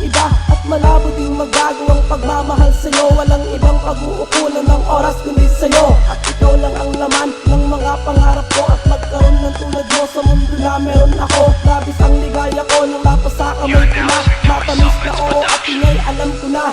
iba at malabo ding magbago ang pagmamahal sa'yo. Walang ibang pag-uukulan ng oras kundi sa'yo. At ikaw lang ang laman ng mga pangarap ko, at magkaroon ng tulad mo sa mundo na meron ako. Labis ang ligaya ko nang lapas sa kamay ko na. Matamis na oo at ingay alam ko na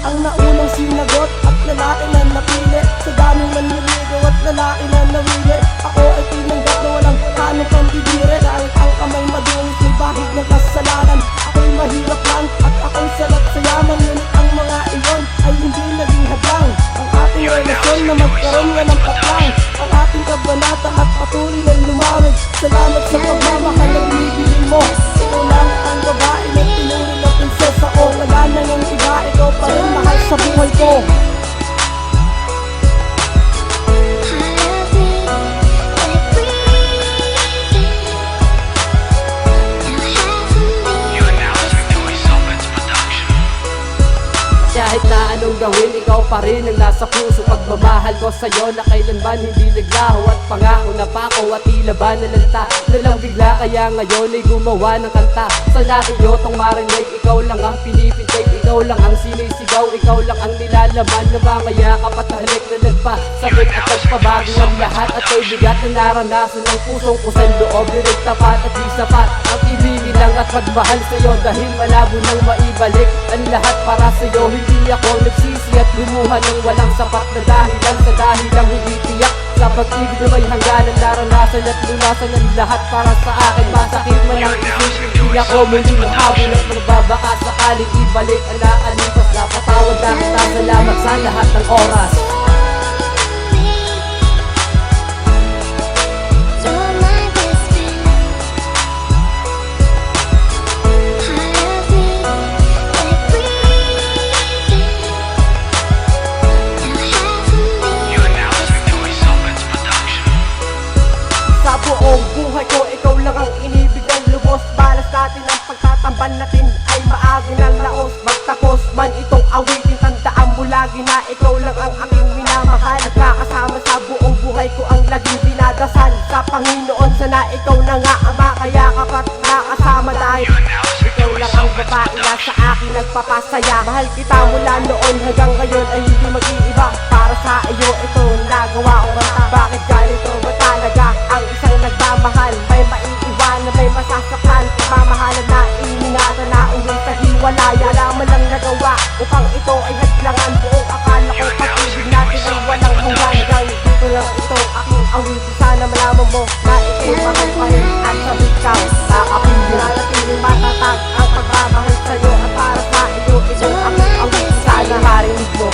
ang naunang sinagot at lalaki na napili. Sa daming manliligaw at lalaki na nawili, ako ay tinanggap na walang kanong pambibire. Dahil ang kamay madulis may bahid ng kasalanan. Ako'y mahirap lang at ako'y salat sa yaman. Ngunit ang mga iyon ay hindi naging hadlang ang ating relasyon na magkaroon nga ng patlang. Ang ating kabanata at patuloy na lumawig. Salamat sa pagmamahal na binibigay mo. Ikaw lang ang babae na tinuri na prinsesa ko. Wala na ng iba, ikaw pa rin mahal sa buhay ko. Kahit na anong gawin, ikaw pa rin ang nasa puso. Pagmamahal ko sa'yo na kailanman hindi naglaho. At pangako na pako at tila ba nalanta na lang bigla, kaya ngayon ay gumawa ng kanta. Sa nakiyo tong marinig, ikaw lang ang pinipitig, ikaw lang ang sinisigaw, ikaw lang ang nilalaman na mga yakap at halik na nagpasakit at nagpabago ang lahat. At ay bigat na naranasan ng pusong kusang loob, nirig tapat at di sapat ang ibigin lang at magmahal sa'yo. Dahil malabo nang maibalik ang lahat para sa'yo. Hindi ako nagsisi at lumuha ng walang sapat na dahilan, sa dahilang hindi tiyak sa pag-ibig na may hangganan. Naranasan at lunasan ang lahat para sa akin. Masakit man ang isip, hindi ako muling habol at magbabaka sakaling ibalik ang naalipas. Napatawad na kita, salamat sa lahat ng oras. Buong buhay ko, ikaw lang ang inibigan lubos. Balas natin ang pagtatamban natin ay maagi ng laos. Magtapos man itong awitin, tandaan mo lagi na ikaw lang ang aking minamahal. Nagkakasama sa buong buhay ko ang laging dinadasal sa Panginoon. Sana ikaw na nga ang makayakap at nakasama. Dahil ikaw lang ang babae na sa akin nagpapasaya. Mahal kita mula noon hanggang ngayon ay hindi mag-iiba. Para sa iyo ito nagawa ko kanta. Bakit ganito ba talaga ang isang nagmamahal? May maiiwanan, may masasaktan. Pagmamahalan na iningatan na uwi sa hiwalaya. Wala man lang nagawa upang ito ay hadlangan. Buong akala ko pag-ibig natin ay walang hanggan. Hanggang dito lang ito aking awit. Sana malaman mo na ito'y mahal pa rin at sabit ka. Nakapili na natiling matatag ang pagmamahal sa'yo. At para sa iyo ito'y aking awit. Sana marinig mo.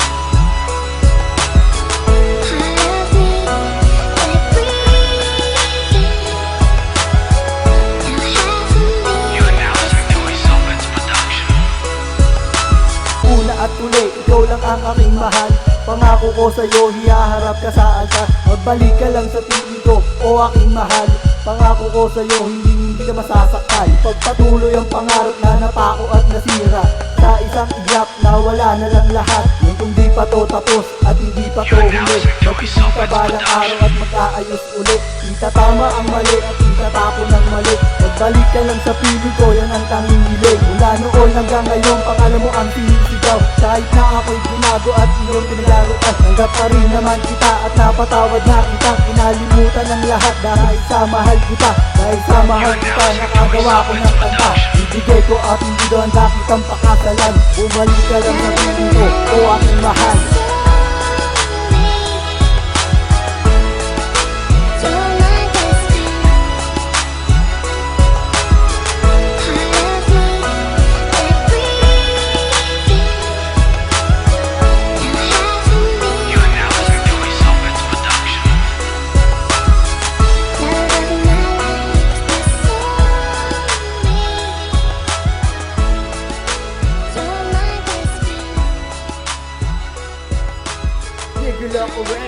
At uli, ikaw lang ang aking mahal. Pangako ko sa'yo, hiyaharap ka sa altar. Magbalik ka lang sa piling ko, o aking mahal. Pangako ko sa'yo, hindi ka masasaktan. Pagpatuloy ang pangarap na napako at nasira. Sa isang iglap na wala na lang lahat. Yung di pa to tapos at hindi pa to huli. Magkikita balang araw at mag-aayos ulit. Itatama ang mali at itatapon ang mali. Magbalik ka lang sa piling ko, yan ang tanging hiling. Mula noon hanggang ngayon, pangalan mo ang sinisigaw. Kahit na ako'y binago at iyong pinaglaruan, tanggap pa rin naman kita at napatawad na kita. Inalimutan ng lahat dahil sa mahal kita. Dahil sa mahal kita, nakagawa ko ng kanta. Ibigay ko at hindi doon kitang pakasalan. Bumalik ka lang sa piling ko, o aking mahal.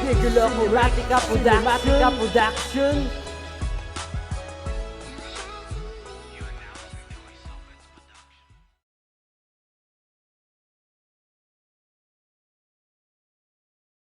Nigga Loco Production.